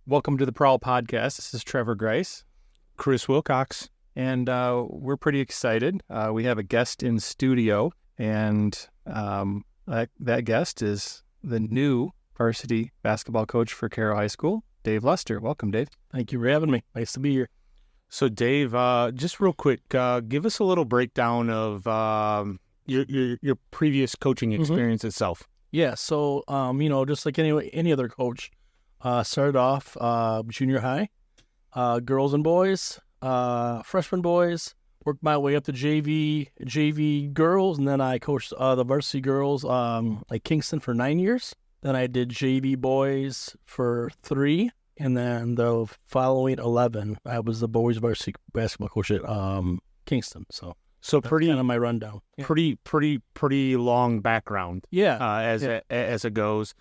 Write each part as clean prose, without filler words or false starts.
Welcome to the Prowl Podcast. This is Trevor Grice. Chris Wilcox. And we're pretty excited. We have a guest in studio, and that guest is the new varsity basketball coach for Caro High School, Dave Lester. Welcome, Dave. Thank you for having me. Nice to be here. So, Dave, just real quick, give us a little breakdown of your previous coaching experience itself. Yeah, so, just like any other coach, started off junior high, girls and boys, freshman boys, worked my way up to JV girls, and then I coached the varsity girls like Kingston for 9 years. Then I did JV boys for 3, and then the following 11, I was the boys varsity basketball coach at Kingston. So pretty kind of my rundown. Yeah. Pretty long background. Yeah, as it goes.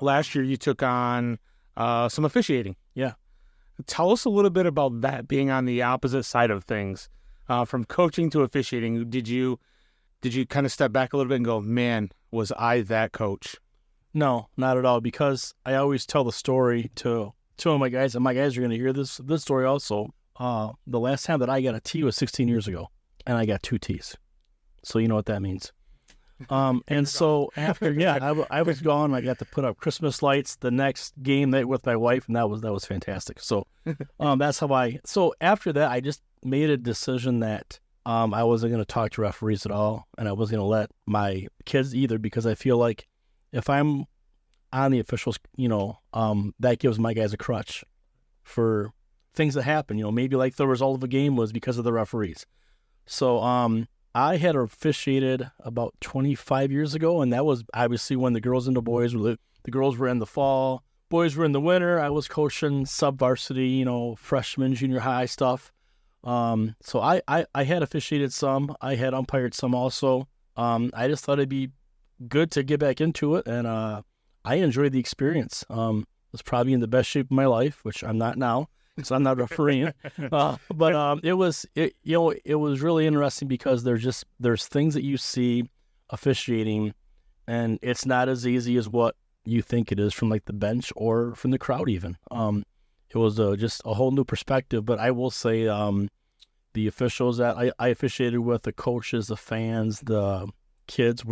Last year you took on some officiating. Yeah. Tell us a little bit about that, being on the opposite side of things, from coaching to officiating. Did you kind of step back a little bit and go, man, was I that coach? No, not at all, because I always tell the story to two of my guys, and my guys are going to hear this story also. The last time that I got a T was 16 years ago, and I got 2 T's. So you know what that means. And so after, I was gone. I got to put up Christmas lights the next game night with my wife, and that was fantastic. So, that's how so after that, I just made a decision that, I wasn't going to talk to referees at all, and I wasn't going to let my kids either, because I feel like if I'm on the officials, that gives my guys a crutch for things that happen, maybe like the result of a game was because of the referees. So, I had officiated about 25 years ago, and that was obviously when the girls and the boys were the girls were in the fall, boys were in the winter. I was coaching sub-varsity, freshman, junior high stuff. So I had officiated some. I had umpired some also. I just thought it'd be good to get back into it, and I enjoyed the experience. I was probably in the best shape of my life, which I'm not now, because I'm not refereeing. But it was really interesting, because there's things that you see officiating, and it's not as easy as what you think it is from like the bench or from the crowd even. It was just a whole new perspective. But I will say the officials that I officiated with, the coaches, the fans, the kids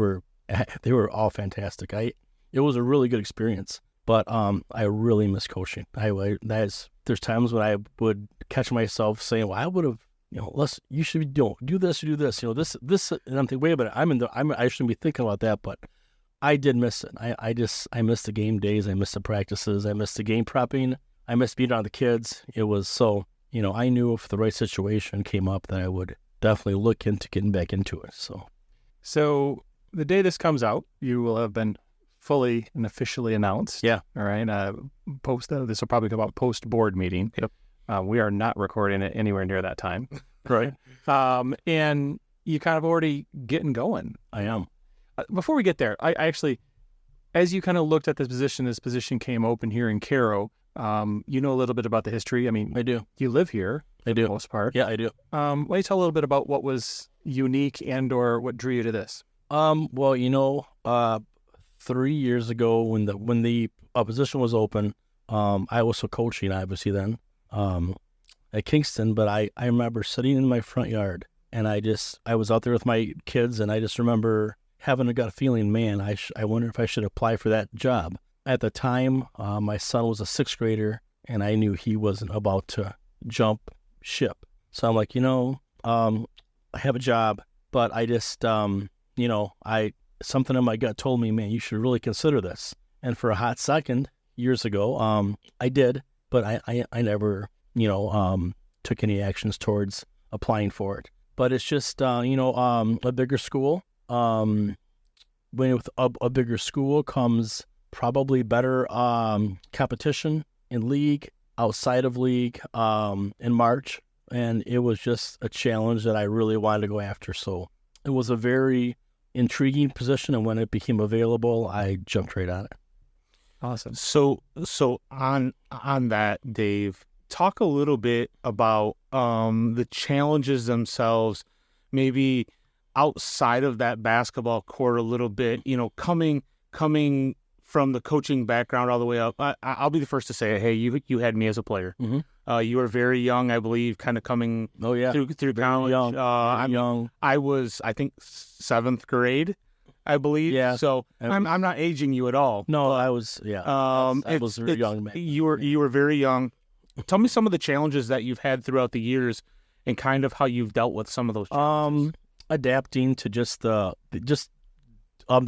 they were all fantastic. It was a really good experience. But I really miss coaching. There's times when I would catch myself saying, "Well, I would have, you should do this, you do this, this," and I'm thinking, wait a minute, I shouldn't be thinking about that, but I did miss it. I missed the game days, I missed the practices, I missed the game prepping, I missed being around the kids. It was so, I knew if the right situation came up that I would definitely look into getting back into it. So the day this comes out, you will have been fully and officially announced. Yeah. All right. This will probably come out post board meeting. Yep. We are not recording it anywhere near that time. Right. And you kind of already getting going. I am. Before we get there, I actually, as you kind of looked at this position came open here in Caro. You know a little bit about the history. I mean, I do. You live here. I do. For the most part. Yeah, I do. Why don't you tell a little bit about what was unique and/or what drew you to this? Well, 3 years ago, when the position was open, I was still coaching, obviously, then at Kingston. But I remember sitting in my front yard, and I was out there with my kids, and I just remember having a gut feeling, man, I wonder if I should apply for that job. At the time, my son was a 6th grader, and I knew he wasn't about to jump ship. So I'm like, I have a job, but I just, something in my gut told me, man, you should really consider this. And for a hot second, years ago, I did, but I never, took any actions towards applying for it. But it's just, a bigger school. When with a bigger school comes probably better competition in league, outside of league, in March. And it was just a challenge that I really wanted to go after. So it was a very intriguing position, and when it became available, I jumped right on it. Awesome. So on that, Dave, talk a little bit about the challenges themselves, maybe outside of that basketball court a little bit. Coming from the coaching background all the way up, I'll be the first to say, hey, you had me as a player. Mm-hmm. You were very young, I believe, kind of coming through college. Young. Young. I was, I think, 7th grade, I believe. Yeah. So I'm not aging you at all. No, I was. Yeah. I was very young, man. You were very young. Tell me some of the challenges that you've had throughout the years, and kind of how you've dealt with some of those challenges. Adapting to just the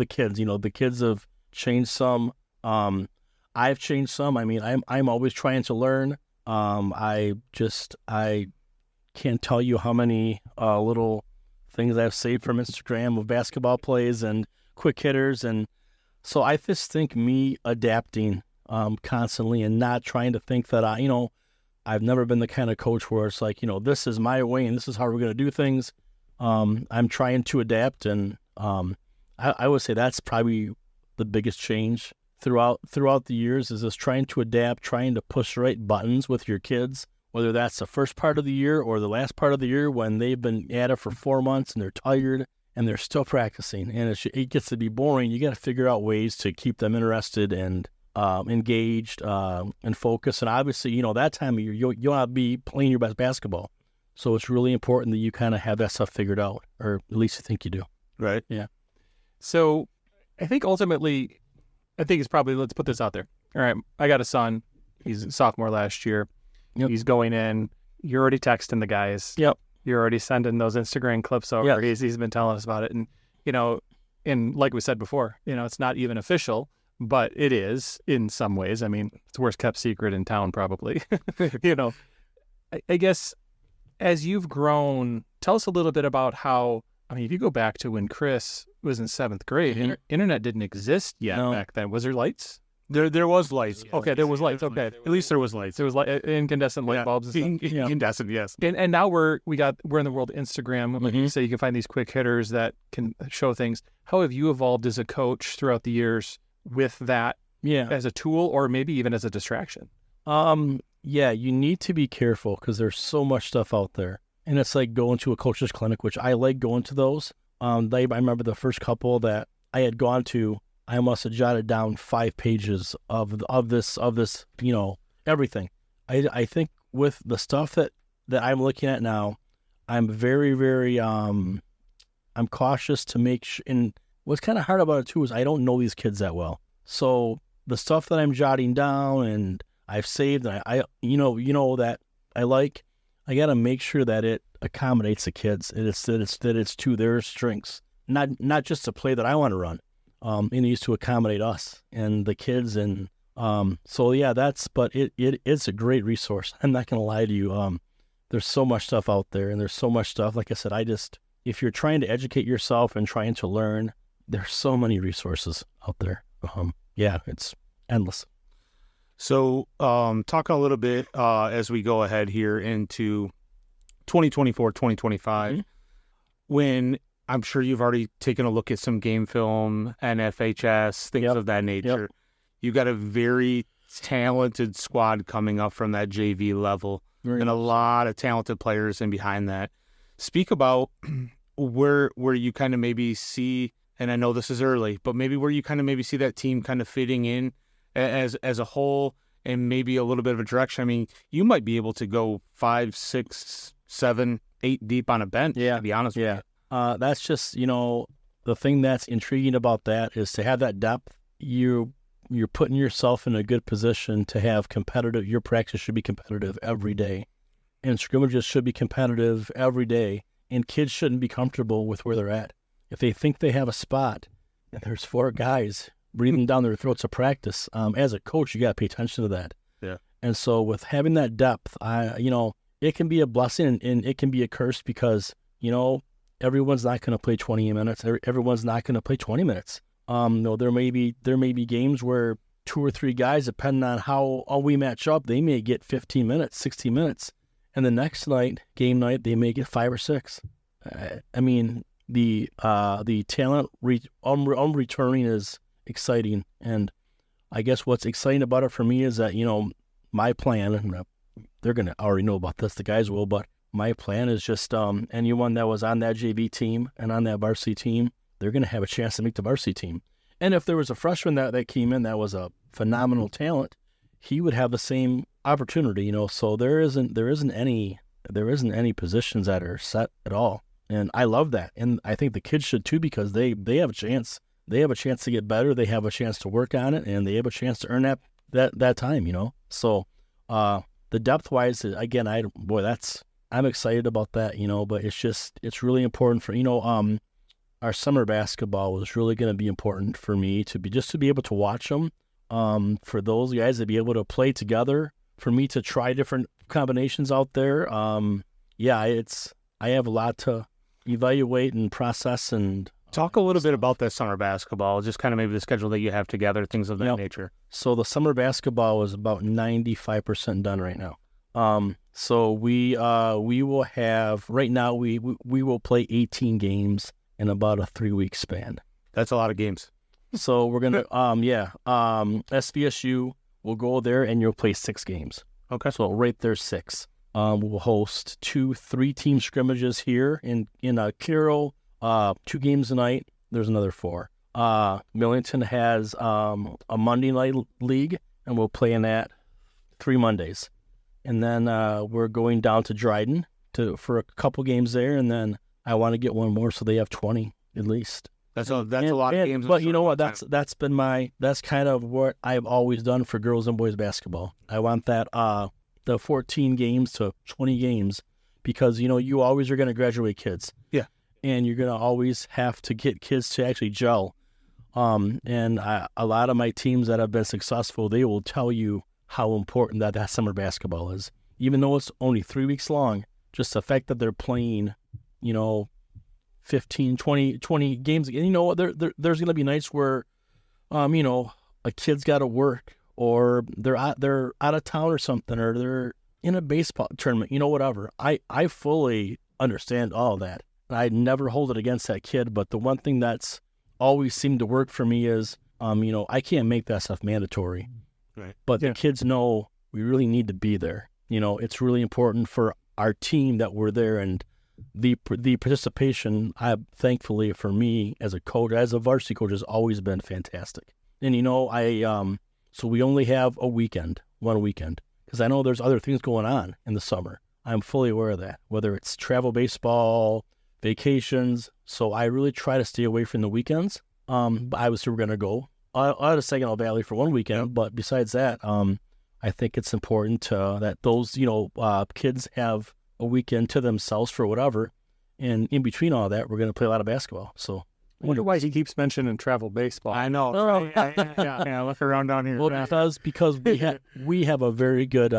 kids. You know, the kids have changed some. I've changed some. I mean, I'm always trying to learn. I can't tell you how many little things I've saved from Instagram of basketball plays and quick hitters, and so I just think me adapting constantly and not trying to think that I've never been the kind of coach where it's like, this is my way and this is how we're going to do things. I'm trying to adapt, and I would say that's probably the biggest change throughout the years is just trying to adapt, trying to push the right buttons with your kids, whether that's the first part of the year or the last part of the year when they've been at it for 4 months and they're tired and they're still practicing and it gets to be boring. You got to figure out ways to keep them interested and engaged and focused. And obviously, that time of year, you'll want to be playing your best basketball. So it's really important that you kind of have that stuff figured out, or at least you think you do. Right. Yeah. So I think ultimately, it's probably, let's put this out there. All right, I got a son. He's a sophomore last year. Yep. He's going in. You're already texting the guys. Yep. You're already sending those Instagram clips over. Yep. He's been telling us about it. And, and like we said before, it's not even official, but it is in some ways. I mean, it's the worst kept secret in town, probably. I guess as you've grown, tell us a little bit about how, if you go back to when Chris was in 7th grade, internet didn't exist yet back then. Was there lights? There was lights. Yeah, okay, there was lights. Okay, at least there was lights. There was incandescent light bulbs. And stuff. Incandescent, yes. And now we're in the world of Instagram. Like you say, you can find these quick hitters that can show things. How have you evolved as a coach throughout the years with that as a tool, or maybe even as a distraction? You need to be careful because there's so much stuff out there, and it's like going to a coach's clinic, which I like going to those. I remember the first couple that I had gone to, I must have jotted down 5 pages of this, everything. I think with the stuff that I'm looking at now, I'm very, very, I'm cautious to make sure, and what's kind of hard about it too is I don't know these kids that well. So the stuff that I'm jotting down and I've saved, and I that I like, I got to make sure that it accommodates the kids. That it's to their strengths, not just a play that I want to run. It needs to accommodate us and the kids, and but it's a great resource. I'm not gonna lie to you. There's so much stuff out there, and there's so much stuff. Like I said, if you're trying to educate yourself and trying to learn, there's so many resources out there. It's endless. So, talk a little bit as we go ahead here into 2024, 2025, when I'm sure you've already taken a look at some game film, NFHS, things of that nature. Yep. You got a very talented squad coming up from that JV level, and a lot of talented players in behind that. Speak about where you kind of maybe see, and I know this is early, but maybe where you kind of maybe see that team kind of fitting in as a whole, and maybe a little bit of a direction. I mean, you might be able to go 5, 6, 7, 8 deep on a bench, to be honest with you. That's just, the thing that's intriguing about that is to have that depth. You're putting yourself in a good position to have competitive. Your practice should be competitive every day, and scrimmages should be competitive every day. And kids shouldn't be comfortable with where they're at. If they think they have a spot, and there's 4 guys breathing down their throats of practice, as a coach, you got to pay attention to that. Yeah. And so with having that depth, it can be a blessing and it can be a curse because, everyone's not going to play 20 minutes. Everyone's not going to play 20 minutes. There may be games where 2 or 3 guys, depending on how we match up, they may get 15 minutes, 16 minutes. And the next game night, they may get 5 or 6. The talent returning is exciting. And I guess what's exciting about it for me is that, my plan, and they're going to already know about this, the guys will, but my plan is just anyone that was on that JV team and on that varsity team, they're going to have a chance to make the varsity team. And if there was a freshman that came in that was a phenomenal talent, he would have the same opportunity, So there isn't any positions that are set at all. And I love that. And I think the kids should too, because they have a chance. They have a chance to get better. They have a chance to work on it, and they have a chance to earn that time, So the depth wise, again, I'm excited about that, but it's really important for, our summer basketball was really going to be important for me to be able to watch them. For those guys to be able to play together, for me to try different combinations out there. I have a lot to evaluate and process. And talk a little bit about that summer basketball, just kind of maybe the schedule that you have together, things of that nature. So the summer basketball is about 95% done right now. So we will have right now we will play 18 games in about a 3-week span. That's a lot of games. So we're gonna SVSU will go there and you'll play 6 games. Okay. So right there 6. We'll host 2-3 team scrimmages here in Caro. 2 games a night. There's another 4. Millington has a Monday night league, and we'll play in that 3 Mondays. And then we're going down to Dryden for a couple games there, and then I want to get one more so they have 20 at least. That's a lot of games. But you know what? That's kind of what I've always done for girls and boys basketball. I want that the 14 games to 20 games, because you always are going to graduate kids. Yeah. And you're going to always have to get kids to actually gel. And a lot of my teams that have been successful, they will tell you how important that summer basketball is. Even though it's only 3 weeks long, just the fact that they're playing, 15, 20 games. And there's going to be nights where, a kid's got to work, or they're out of town or something, or they're in a baseball tournament, whatever. I fully understand all that. I never hold it against that kid, but the one thing that's always seemed to work for me is, I can't make that stuff mandatory. Right. But the kids know we really need to be there. It's really important for our team that we're there, and the participation, thankfully for me as a coach, as a varsity coach, has always been fantastic. And so we only have one weekend, because I know there's other things going on in the summer. I'm fully aware of that, whether it's travel baseball, vacations. So I really try to stay away from the weekends. But obviously we're going to go out of Saginaw Valley for one weekend. But besides that, I think it's important that those, kids have a weekend to themselves for whatever. And in between all that, we're going to play a lot of basketball. So I wonder why he keeps mentioning travel baseball. I know. Yeah, look around down here. Well, because we have a very good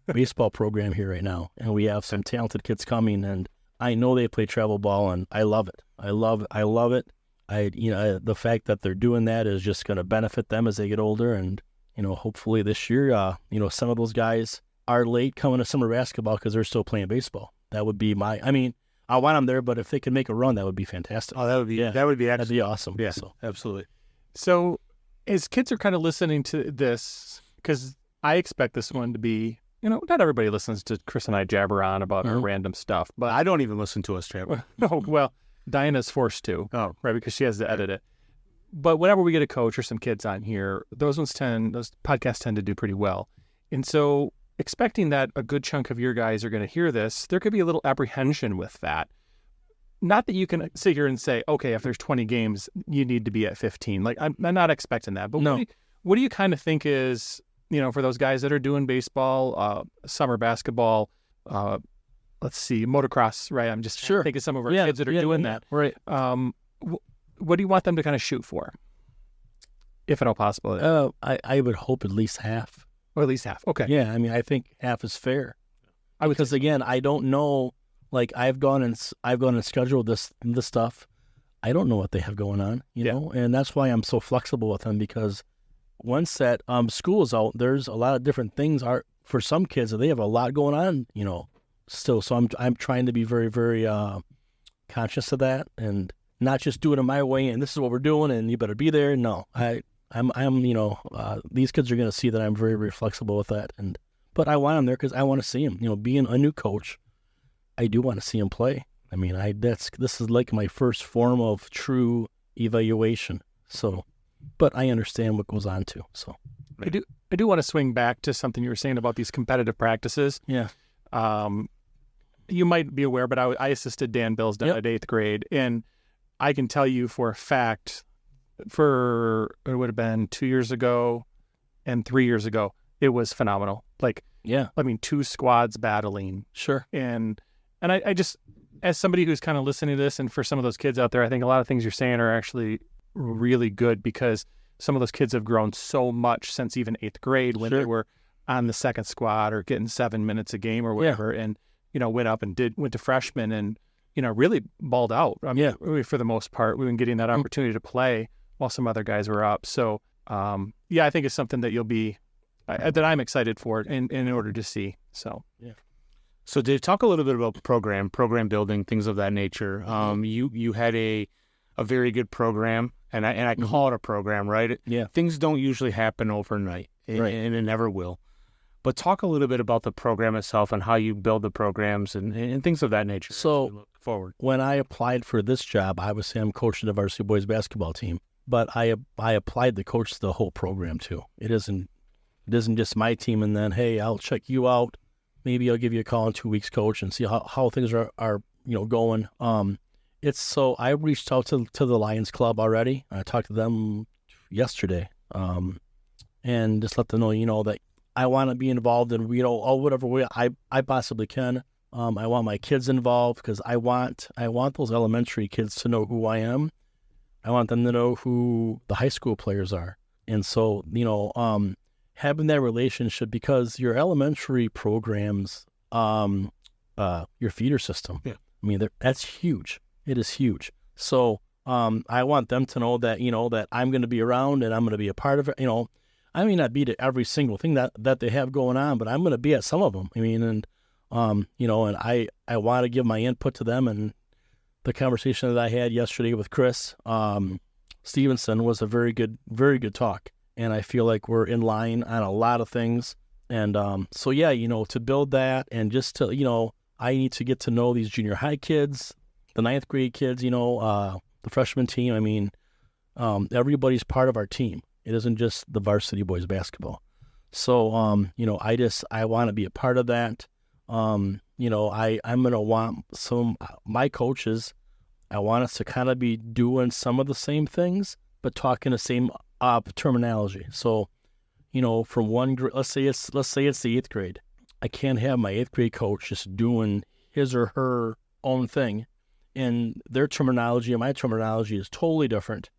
baseball program here right now, and we have some talented kids coming, and I know they play travel ball, and I love it. I love it. The fact that they're doing that is just going to benefit them as they get older, and hopefully this year, some of those guys are late coming to summer basketball because they're still playing baseball. That would be I want them there, but if they could make a run, that would be fantastic. Oh, that would be excellent. That'd be awesome. Yeah, so. Absolutely. So as kids are kind of listening to this, because I expect this one to be, not everybody listens to Chris and I jabber on about our random stuff, but I don't even listen to us, Trevor. No, well, Diana's forced to, right, because she has to edit it. But whenever we get a coach or some kids on here, those podcasts tend to do pretty well. And so expecting that a good chunk of your guys are going to hear this, there could be a little apprehension with that. Not that you can sit here and say, okay, if there's 20 games, you need to be at 15. Like, I'm not expecting that. But no. What do you kind of think is, for those guys that are doing baseball, summer basketball, let's see, motocross, right? I'm just thinking some of our kids that are doing that. Right. What do you want them to kind of shoot for, if at all possible? I would hope at least half. Or at least half. Okay. Yeah, I think half is fair. Because again, I don't know. Like I've gone and scheduled this stuff. I don't know what they have going on, know, and that's why I'm so flexible with them, because once that school is out, there's a lot of different things for some kids that they have a lot going on, still. So I'm trying to be very, very conscious of that, and not just do it in my way. And this is what we're doing, and you better be there. No, I'm these kids are going to see that I'm very, very flexible with that. But I want them there because I want to see them. Being a new coach, I do want to see them play. This is like my first form of true evaluation. So but I understand what goes on too. So I do want to swing back to something you were saying about these competitive practices. yeah, You might be aware, but I assisted Dan Bills down at 8th grade, and I can tell you for a fact, it would have been 2 years ago and 3 years ago, it was phenomenal. Like, yeah, I mean, 2 squads battling. sure, And I just, as somebody who's kind of listening to this, and for some of those kids out there, I think a lot of things you're saying are actually really good, because some of those kids have grown so much since even 8th grade when they were on the second squad or getting 7 minutes a game or whatever, and, went up and went to freshman and, really balled out. I mean, really, for the most part, we've been getting that opportunity to play while some other guys were up. So, I think it's something that that I'm excited for in order to see. So, yeah. So Dave, talk a little bit about program building, things of that nature. You had a very good program, and I call it a program, right? Yeah. Things don't usually happen overnight, Right. and it never will. But talk a little bit about the program itself and how you build the programs and things of that nature. So as we look forward. When I applied for this job, I was saying I'm coaching the varsity boys basketball team, but I applied to coach the whole program too. It isn't just my team, and then, hey, I'll check you out. Maybe I'll give you a call in 2 weeks, coach, and see how things are going. It's so I reached out to the Lions Club already. I talked to them yesterday, and just let them know, that I want to be involved in, whatever way I possibly can. I want my kids involved, because I want those elementary kids to know who I am. I want them to know who the high school players are, and so having that relationship, because your elementary programs, your feeder system. Yeah. I mean, that's huge. It is huge. So I want them to know that, that I'm going to be around and I'm going to be a part of it. I may not be to every single thing that they have going on, but I'm going to be at some of them. I mean, and I want to give my input to them. And the conversation that I had yesterday with Chris Stevenson was a very good talk. And I feel like we're in line on a lot of things. And to build that, and just to, I need to get to know these junior high kids, the 9th grade kids, the freshman team. I mean, everybody's part of our team. It isn't just the varsity boys basketball. So, I want to be a part of that. I'm going to want my coaches, I want us to kind of be doing some of the same things, but talking the same terminology. So, from one grade, let's say it's the 8th grade. I can't have my 8th grade coach just doing his or her own thing, and their terminology and my terminology is totally different.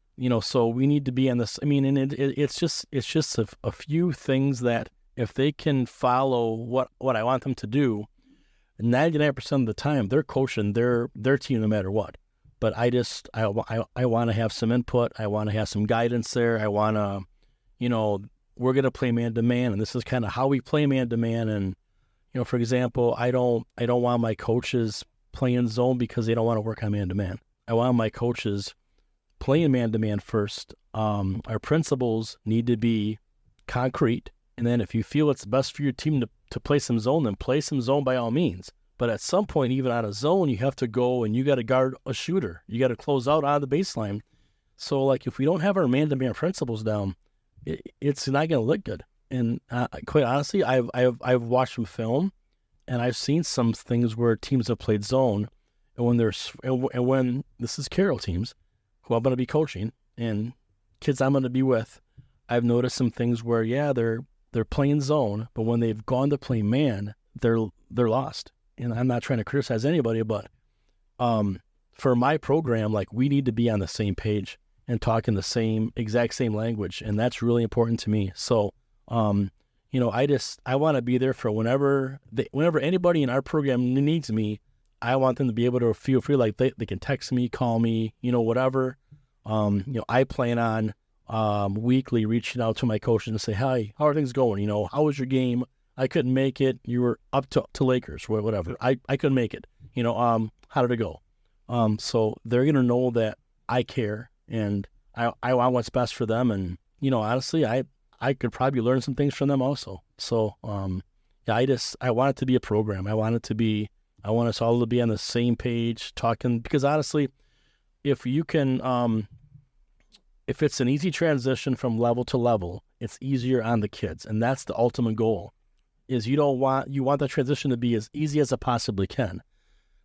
So we need to be on this. I mean, and it's just a few things that if they can follow what I want them to do, 99% of the time they're coaching their team no matter what. But I want to have some input. I want to have some guidance there. I want to, we're going to play man-to-man, and this is kind of how we play man-to-man. And, for example, I don't want my coaches playing zone because they don't want to work on man-to-man. I want my coaches playing man-to-man first. Our principles need to be concrete. And then if you feel it's best for your team to play some zone, then play some zone by all means. But at some point, even out of zone, you have to go and you got to guard a shooter. You got to close out the baseline. So, like, if we don't have our man-to-man principles down, it's not going to look good. And quite honestly, I've watched some film, and I've seen some things where teams have played zone, and when this is Caro teams, who I'm going to be coaching, and kids I'm going to be with, I've noticed some things where they're playing zone, but when they've gone to play man, they're lost. And I'm not trying to criticize anybody, but for my program, like, we need to be on the same page and talking the exact same language, and that's really important to me. So, I want to be there for whenever anybody in our program needs me. I want them to be able to feel free, like they can text me, call me, whatever. I plan on weekly reaching out to my coaches and say, hi, how are things going? How was your game? I couldn't make it. You were up to Lakers, whatever. I couldn't make it. How did it go? So they're going to know that I care, and I want what's best for them. And, honestly, I could probably learn some things from them also. So, I want it to be a program. I want us all to be on the same page talking, because honestly, if you can, if it's an easy transition from level to level, it's easier on the kids, and that's the ultimate goal. Is you want that transition to be as easy as it possibly can.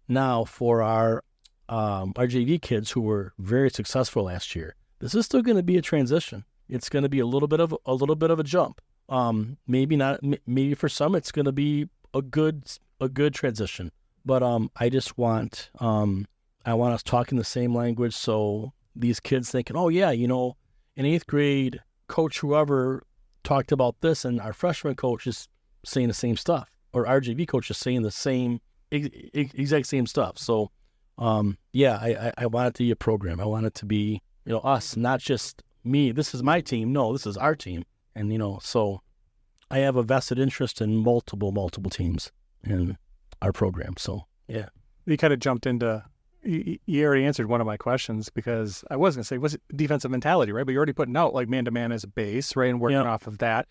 Now, for our JV kids who were very successful last year, this is still going to be a transition. It's going to be a little bit of a jump. Maybe not. Maybe for some, it's going to be a good transition. But I just want I want us talking the same language, so these kids thinking, oh yeah, in 8th grade, Coach whoever talked about this, and our freshman coach is saying the same stuff, or our JV coach is saying the same exact same stuff. So, I want it to be a program. I want it to be, us, not just me. This is my team. No, this is our team. And, so I have a vested interest in multiple teams in our program. So, yeah. You kind of jumped into, you already answered one of my questions, because I was going to say, was it defensive mentality, right? But you're already putting out like man-to-man as a base, right? And working off of that.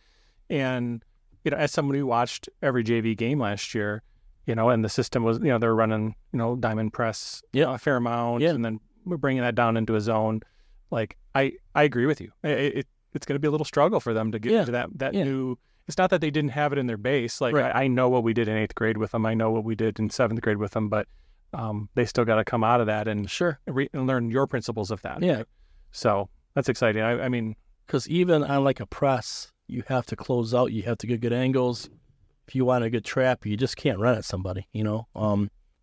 And, as somebody who watched every JV game last year, and the system was, they're running, diamond press a fair amount, and then we're bringing that down into a zone. Like, I agree with you. It's going to be a little struggle for them to get into that new. It's not that they didn't have it in their base. Like, right. I know what we did in 8th grade with them. I know what we did in 7th grade with them, but they still got to come out of that and and learn your principles of that. Yeah. Right? So that's exciting. I mean, because even on like a press, you have to close out. You have to get good angles. If you want a good trap, you just can't run at somebody.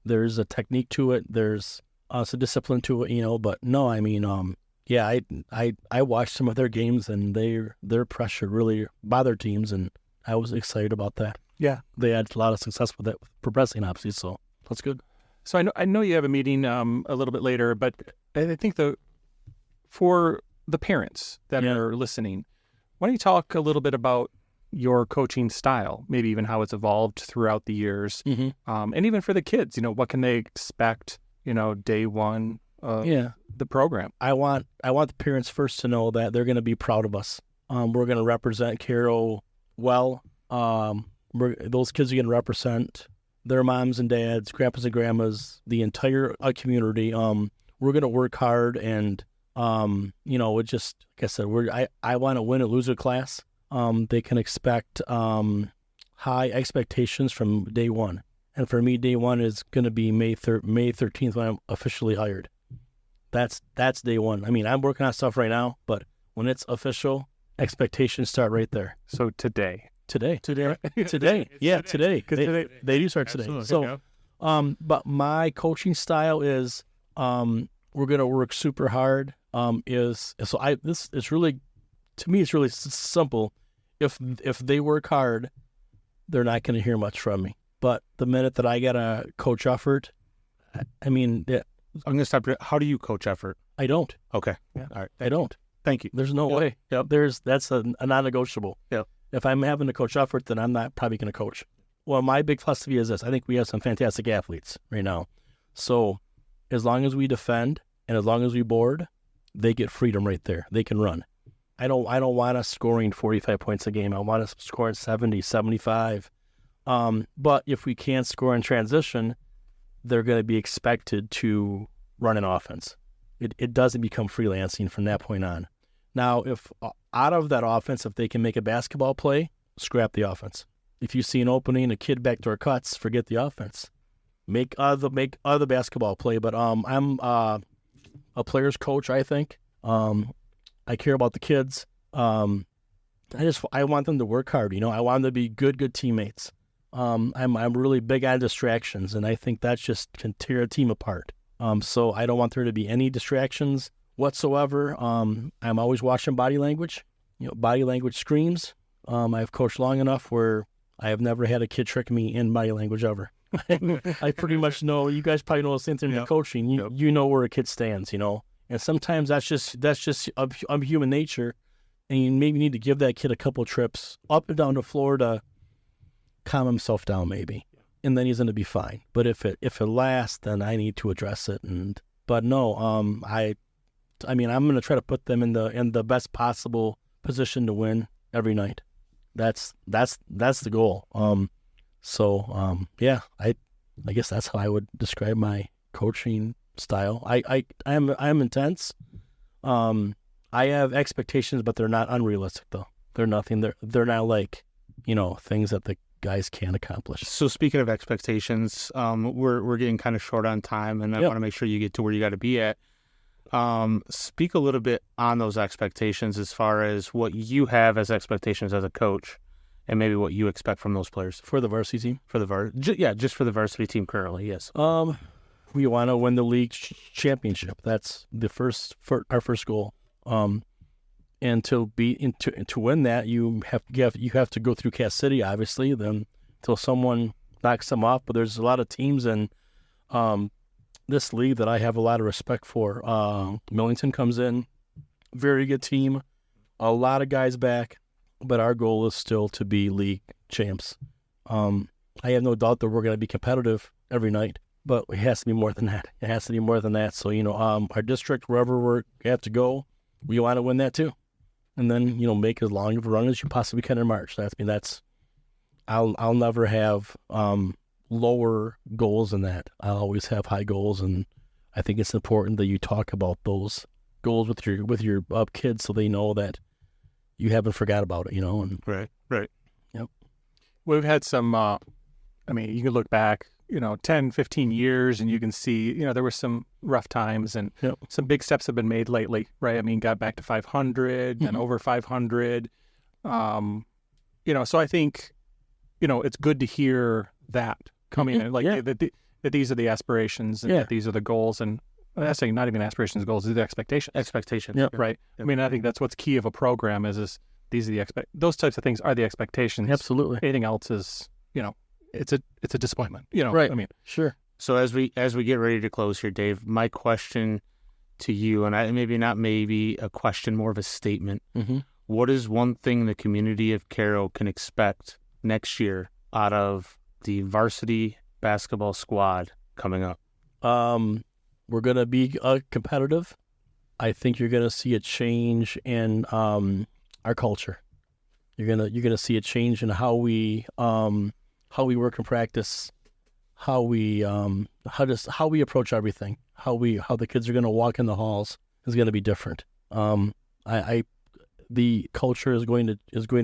There's a technique to it. There's some discipline to it. But no, I mean, I watched some of their games, and their pressure really bothered teams, and I was excited about that. Yeah, they had a lot of success with that progressing, obviously. So that's good. So I know you have a meeting a little bit later, but I think for the parents that are listening, why don't you talk a little bit about your coaching style, maybe even how it's evolved throughout the years, and even for the kids, what can they expect, day one of the program? I want the parents first to know that they're going to be proud of us. We're going to represent Caro well. Those kids are going to represent their moms and dads, grandpas and grandmas, the entire community. We're going to work hard, and it just, like I said, I want to win a loser class. They can expect high expectations from day one. And for me, day one is going to be May 13th when I'm officially hired. That's day one. I mean, I'm working on stuff right now, but when it's official, expectations start right there. So today. Yeah, today. They do start today. Absolutely. So, but my coaching style is, we're going to work super hard. It's really, to me, it's really simple. If they work hard, they're not going to hear much from me. But the minute that I get a coach effort, I mean, I'm going to stop you. How do you coach effort? I don't. Okay. Yeah. All right. I don't. Thank you. There's no way. Yep. That's a non-negotiable. Yep. If I'm having to coach effort, then I'm not probably going to coach. Well, my big philosophy is this. I think we have some fantastic athletes right now. So as long as we defend and as long as we board, they get freedom right there. They can run. I don't want us scoring 45 points a game. I want us scoring 70, 75. But if we can't score in transition, they're going to be expected to run an offense. It doesn't become freelancing from that point on. Now, if out of that offense, if they can make a basketball play, scrap the offense. If you see an opening, a kid backdoor cuts, forget the offense. Make other basketball play. But I'm a player's coach, I think. I care about the kids. I want them to work hard. I want them to be good teammates. I'm really big on distractions, and I think that just can tear a team apart. So I don't want there to be any distractions whatsoever. I'm always watching body language. Body language screams. I've coached long enough where I have never had a kid trick me in body language ever. I pretty much know. You guys probably know the same thing in coaching. You know where a kid stands. And sometimes that's just of human nature, and you maybe need to give that kid a couple trips up and down the floor to calm himself down, maybe, and then he's going to be fine. But if it lasts, then I need to address it. But no, I mean, I'm going to try to put them in the best possible position to win every night. That's the goal. Yeah, I guess that's how I would describe my coaching style. I'm intense. I I have expectations, but they're not unrealistic though. They're nothing. They're not like, things that the guys can't accomplish. So speaking of expectations, we're getting kind of short on time, and I want to make sure you get to where you got to be at. Speak a little bit on those expectations as far as what you have as expectations as a coach, and maybe what you expect from those players For the varsity team? just for the varsity team currently. Yes. We want to win the league championship. That's our first goal. And to win that, you have to go through Cass City, obviously. Then until someone knocks them off. But there's a lot of teams in this league that I have a lot of respect for. Millington comes in, very good team, a lot of guys back, but our goal is still to be league champs. I have no doubt that we're going to be competitive every night, but it has to be more than that. It has to be more than that. So our district, wherever we have to go, we want to win that too. And then, make as long of a run as you possibly can in March. I'll never have lower goals than that. I'll always have high goals, and I think it's important that you talk about those goals with your kids so they know that you haven't forgot about it, And Right. Yep. We've had some, you can look back, 10, 15 years, and you can see, there were some rough times, and some big steps have been made lately, right? Got back to 500 and over 500. So I think, it's good to hear that coming in, that these are the aspirations and that these are the goals, and I'm saying not even aspirations, goals, these are the expectations. Expectations. Right. Yep. I think that's what's key of a program is these are those types of things are the expectations. Absolutely. Anything else is, it's a disappointment, Right. Sure. So as we get ready to close here, Dave, my question to you, and maybe a question, more of a statement. Mm-hmm. What is one thing the community of Caro can expect next year out of the varsity basketball squad coming up? We're going to be competitive. I think you're going to see a change in our culture. You're gonna see a change in how we work in practice, how we approach everything, how the kids are going to walk in the halls is going to be different. The culture is going to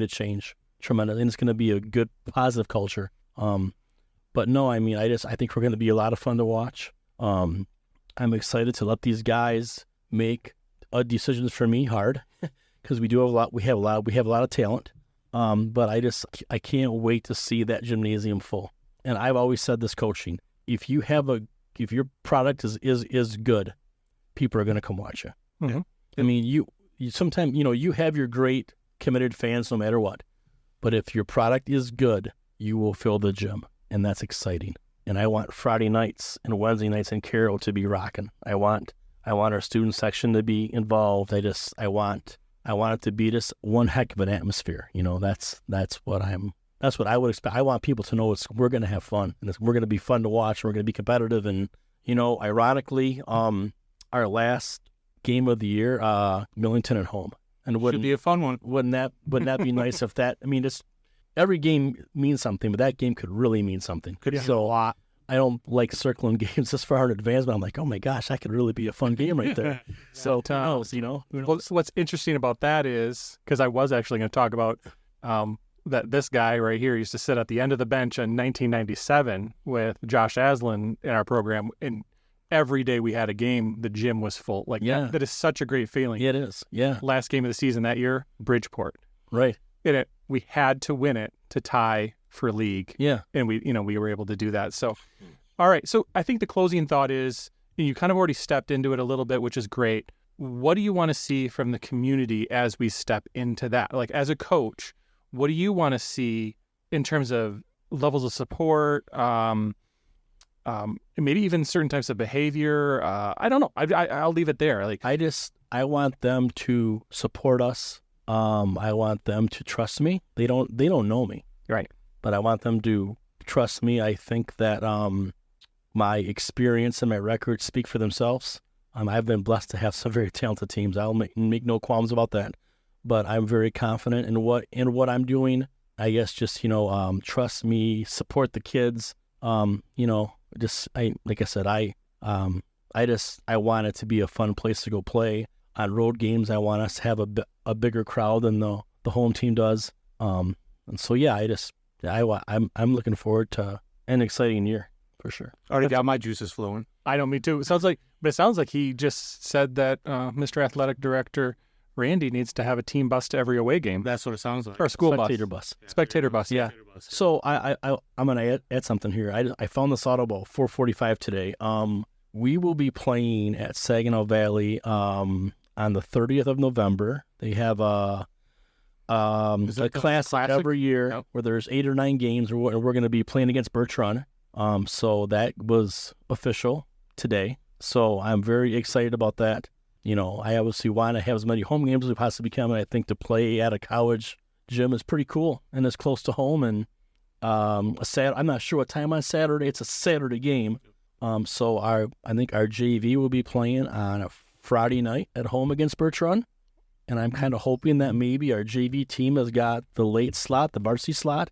change tremendously, and it's going to be a good, positive culture. But no, I think we're going to be a lot of fun to watch. I'm excited to let these guys make decisions for me hard because we have a lot of talent. But I can't wait to see that gymnasium full. And I've always said this coaching: if your product is good, people are going to come watch you. Mm-hmm. You sometimes you have your great committed fans no matter what, but if your product is good, you will fill the gym, and that's exciting. And I want Friday nights and Wednesday nights in Caro to be rocking. I want our student section to be involved. I want it to be just one heck of an atmosphere. That's what I would expect. I want people to know we're going to have fun, and we're going to be fun to watch, and we're going to be competitive. And ironically, our last game of the year, Millington at home, and should be a fun one. Wouldn't that be nice if that? Every game means something, but that game could really mean something. So I don't like circling games this far in advance, but I'm like, oh my gosh, that could really be a fun game right there. So Well, what's interesting about that is, because I was actually going to talk about that this guy right here used to sit at the end of the bench in 1997 with Josh Aslan in our program, and every day we had a game, the gym was full. That is such a great feeling. Yeah, it is. Yeah. Last game of the season that year, Bridgeport. Right. We had to win it to tie for league. Yeah. And we were able to do that. So, all right. So I think the closing thought is, you kind of already stepped into it a little bit, which is great. What do you want to see from the community as we step into that? Like, as a coach, what do you want to see in terms of levels of support, maybe even certain types of behavior? I don't know. I'll leave it there. I want them to support us. I want them to trust me. They don't know me. Right. But I want them to trust me. I think that my experience and my records speak for themselves. I've been blessed to have some very talented teams. I'll make no qualms about that. But I'm very confident in what I'm doing. I guess just trust me, support the kids. I want it to be a fun place to go play. on road games, I want us to have a bigger crowd than the home team does. And so, yeah, I'm looking forward to an exciting year for sure. Already got my juices flowing. I know, me too. It sounds like he just said that Mr. Athletic Director Randy needs to have a team bus to every away game. That's what it sounds like. Or a school Spectator bus. Spectator bus, yeah. So I'm going to add something here. I found this out about 4:45 today. We will be playing at Saginaw Valley on the 30th of November. They have a class every year where there's 8 or 9 games, and we're going to be playing against Birch Run. So that was official today. So I'm very excited about that. You know, I obviously want to have as many home games as we possibly can. And I think to play at a college gym is pretty cool and it's close to home. And I'm not sure what time on Saturday. It's a Saturday game. So I think our JV will be playing on a Friday night at home against Birch Run. And I'm kind of hoping that maybe our JV team has got the late slot, the varsity slot,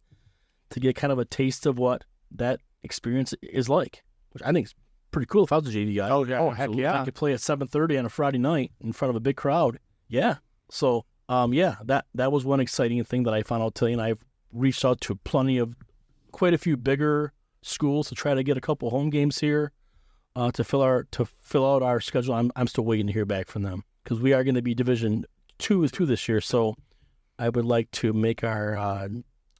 to get kind of a taste of what that experience is like, which I think is pretty cool if I was a JV guy. Oh, yeah. Oh, heck yeah. I could play at 7:30 on a Friday night in front of a big crowd. Yeah. So, that was one exciting thing that I found out today, and I've reached out to quite a few bigger schools to try to get a couple home games here to fill out our schedule. I'm still waiting to hear back from them because we are going to be Division 2 this year. So I would like to make our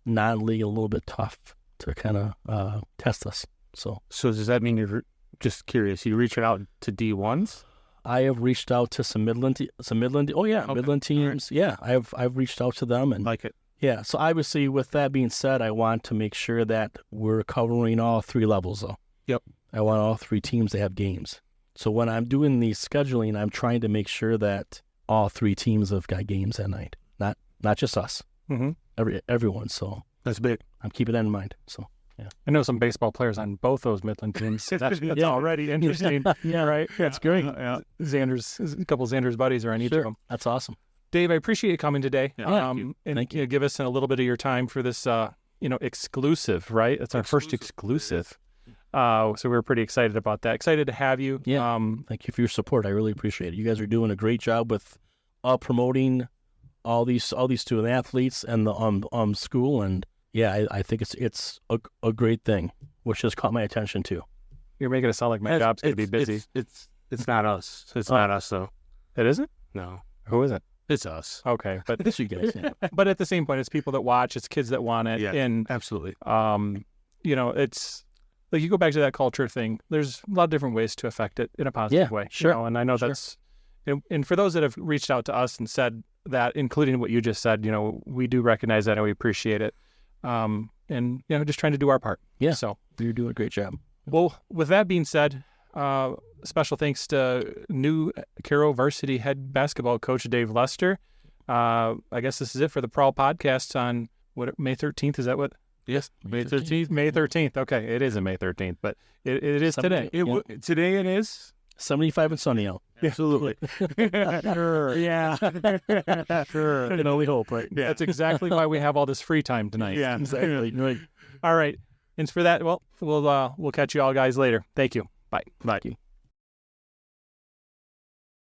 non-league a little bit tough to kind of test us. So does that mean you're just curious? You reaching out to D1s? I have reached out to some Midland. Midland teams. Right. Yeah, I've reached out to them and like it. Yeah. So obviously, with that being said, I want to make sure that we're covering all 3 levels, though. Yep. I want all 3 teams to have games. So when I'm doing the scheduling, I'm trying to make sure that all 3 teams have got games that night, not just us. Mm-hmm. Everyone. So that's big. I'm keeping that in mind. So. Yeah. I know some baseball players on both those Midland teams. That's already interesting. Yeah, right. Yeah, that's great. Yeah. A couple of Xander's buddies are on each of them. That's awesome. Dave, I appreciate you coming today. Yeah, thank you. Give us a little bit of your time for this, exclusive, right? It's our first exclusive. So we're pretty excited about that. Excited to have you. Yeah. Thank you for your support. I really appreciate it. You guys are doing a great job with promoting all these student athletes and the school, and yeah, I think it's a great thing, which has caught my attention too. You're making it sound like my job's gonna be busy. It's not us. It's not us though. It isn't? No. Who is it? It's us. Okay, but it's you guys. Yeah. But at the same point, it's people that watch. It's kids that want it. Yeah, and absolutely. It's like you go back to that culture thing. There's a lot of different ways to affect it in a positive way. Sure. And I know that's. And for those that have reached out to us and said that, including what you just said, we do recognize that and we appreciate it. And just trying to do our part. Yeah. So you're doing a great job. Well, with that being said, special thanks to new Caro Varsity head basketball coach Dave Lester. I guess this is it for the Prowl podcast on May 13th. Is that what? Yes, May 13th. May 13th. Okay, it isn't May 13th, but it is today. Today it is 75 and sunny out. Absolutely. Sure. Yeah. Sure. I can only hope, right? Yeah. That's exactly why we have all this free time tonight. Yeah, exactly. Right. All right. And for that, well, we'll catch you all guys later. Thank you. Bye. Thank you.